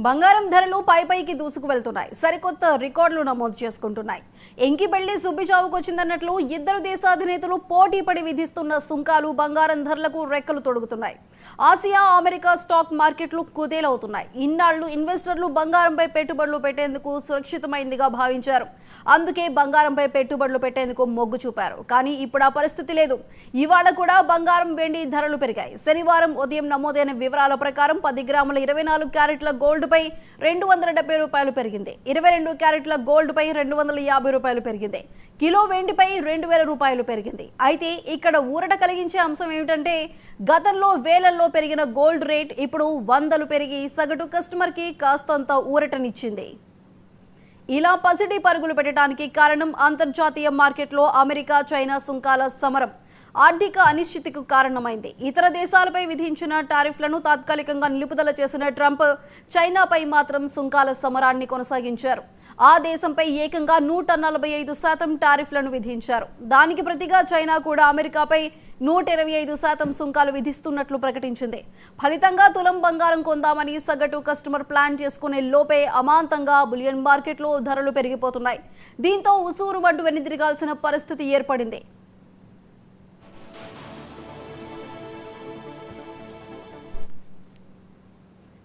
బంగారం ధరలు పైకి దూసుకు వెళ్తున్నాయి. సరికొత్త రికార్డులు నమోదు చేసుకుంటున్నాయి. ఎంకి పెళ్లి సుబ్బిచావుకు వచ్చిందన్నట్లు ఇద్దరు దేశాధినేతలు పోటీ పడి విధిస్తున్న సుంకాలు బంగారం ధరలకు రెక్కలు తొడుగుతున్నాయి. ఆసియా, అమెరికా స్టాక్ మార్కెట్లు కుదేలవుతున్నాయి. ఇన్నాళ్లు ఇన్వెస్టర్లు బంగారంపై పెట్టుబడులు పెట్టేందుకు సురక్షితమైందిగా భావించారు. అందుకే బంగారంపై పెట్టుబడులు పెట్టేందుకు మొగ్గు చూపారు. కానీ ఇప్పుడు ఆ పరిస్థితి లేదు. ఇవాళ కూడా బంగారం, వెండి ధరలు పెరిగాయి. శనివారం ఉదయం నమోదైన వివరాల ప్రకారం 10 గ్రాముల 24 క్యారెట్ల గోల్డ్ పై 270 రూపాయలు పెరిగింది. 22 క్యారెట్ల గోల్డ్ పై 250 రూపాయలు పెరిగింది. కిలో వెండిపై 2000 రూపాయలు పెరిగింది. అయితే ఇక్కడ ఊరట కలిగించే అంశం ఏమిటంటే గతంలో వేలల్లో పెరిగిన గోల్డ్ రేట్ ఇప్పుడు వందలు పెరిగి సగటు కస్టమర్ కి కాస్తంత ఊరటనిచ్చింది. ఇలా పసిడి పరుగులు పెట్టడానికి కారణం అంతర్జాతీయ మార్కెట్లో అమెరికా, చైనా సుంకాల సమరం ఆర్థిక అనిశ్చితికి కారణమైంది. ఇతర దేశాలపై విధించిన టారిఫ్లను తాత్కాలికంగా నిలుపుదల చేసిన ట్రంప్ చైనాపై మాత్రం సుంకాల సమరాన్ని కొనసాగించారు. ఆ దేశంపై ఏకంగా 145% టారిఫ్లను విధించారు. దానికి ప్రతిగా చైనా కూడా అమెరికాపై 125% సుంకాలు విధిస్తున్నట్లు ప్రకటించింది. ఫలితంగా తులం బంగారం కొందామని సగటు కస్టమర్ ప్లాన్ చేసుకునే లోపే అమాంతంగా బులియన్ మార్కెట్లో ధరలు పెరిగిపోతున్నాయి. దీంతో ఉసూరుమంటూ వెనుదిరగాల్సిన పరిస్థితి ఏర్పడింది.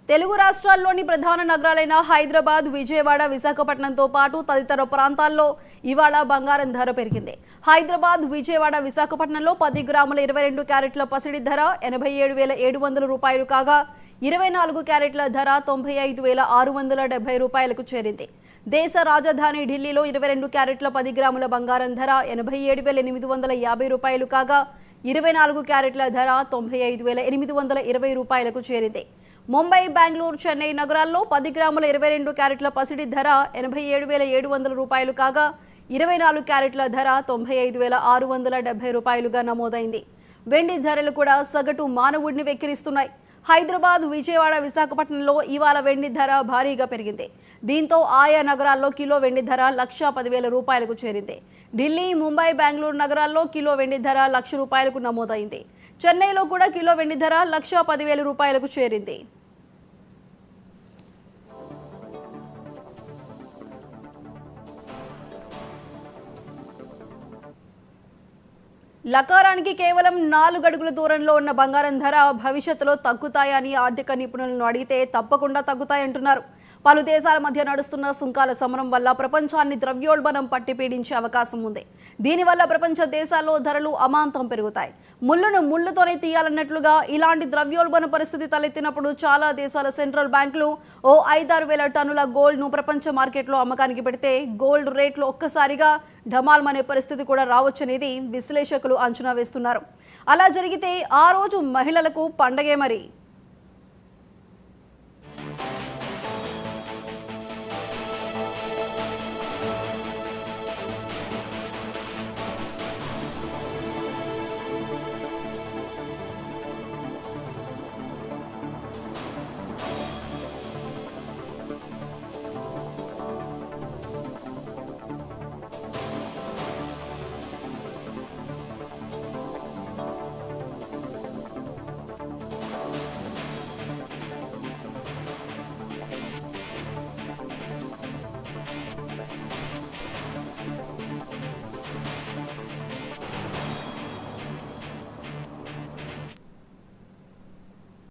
తెలుగు రాష్ట్రాల్లోని ప్రధాన నగరాలైన హైదరాబాద్, విజయవాడ, విశాఖపట్నంతో పాటు తదితర ప్రాంతాల్లో ఇవాళ బంగారం ధర పెరిగింది. హైదరాబాద్, విజయవాడ, విశాఖపట్నంలో 10 గ్రాముల 22 క్యారెట్ల పసిడి ధర 87,700 రూపాయలు కాగా 24 క్యారెట్ల ధర 95,670 రూపాయలకు చేరింది. దేశ రాజధాని ఢిల్లీలో 22 క్యారెట్ల 10 గ్రాముల బంగారం ధర 87,850 రూపాయలు కాగా 24 క్యారెట్ల ధర 95,820 రూపాయలకు చేరింది. ముంబై, బెంగళూరు, చెన్నై నగరాల్లో 10 గ్రాముల 22 క్యారెట్ల పసిడి ధర 87,700 రూపాయలు కాగా 24 క్యారెట్ల ధర 95,670 రూపాయలుగా నమోదైంది. వెండి ధరలు కూడా సగటు మానవుడిని వెక్కిరిస్తున్నాయి. హైదరాబాద్, విజయవాడ, విశాఖపట్నంలో ఇవాళ వెండి ధర భారీగా పెరిగింది. దీంతో ఆయా నగరాల్లో కిలో వెండి ధర 1,10,000 రూపాయలకు చేరింది. ఢిల్లీ, ముంబై, బెంగళూరు నగరాల్లో కిలో వెండి ధర 1,00,000 రూపాయలకు నమోదైంది. చెన్నైలో కూడా కిలో వెండి ధర 1,10,000 రూపాయలకు చేరింది. లకారానికి కేవలం 4 అడుగుల దూరంలో ఉన్న బంగారం ధర భవిష్యత్తులో తగ్గుతాయని ఆర్థిక నిపుణులను అడిగితే తప్పకుండా తగ్గుతాయంటున్నారు. పలు దేశాల మధ్య నడుస్తున్న సుంకాల సమరం వల్ల ప్రపంచాన్ని ద్రవ్యోల్బణం పట్టి పీడించే అవకాశం ఉంది. దీనివల్ల ప్రపంచ దేశాల్లో ధరలు అమాంతం పెరుగుతాయి. ముళ్ళును ముళ్ళుతోనే తీయాలన్నట్లుగా ఇలాంటి ద్రవ్యోల్బణ పరిస్థితి తలెత్తినప్పుడు చాలా దేశాల సెంట్రల్ బ్యాంకులు ఓ 5-6 వేల టన్నుల గోల్డ్ను ప్రపంచ మార్కెట్లో అమ్మకానికి పెడితే గోల్డ్ రేట్లు ఒక్కసారిగా ఢమాల్మనే పరిస్థితి కూడా రావచ్చనేది విశ్లేషకులు అంచనా వేస్తున్నారు. అలా జరిగితే ఆ రోజు మహిళలకు పండగే మరి.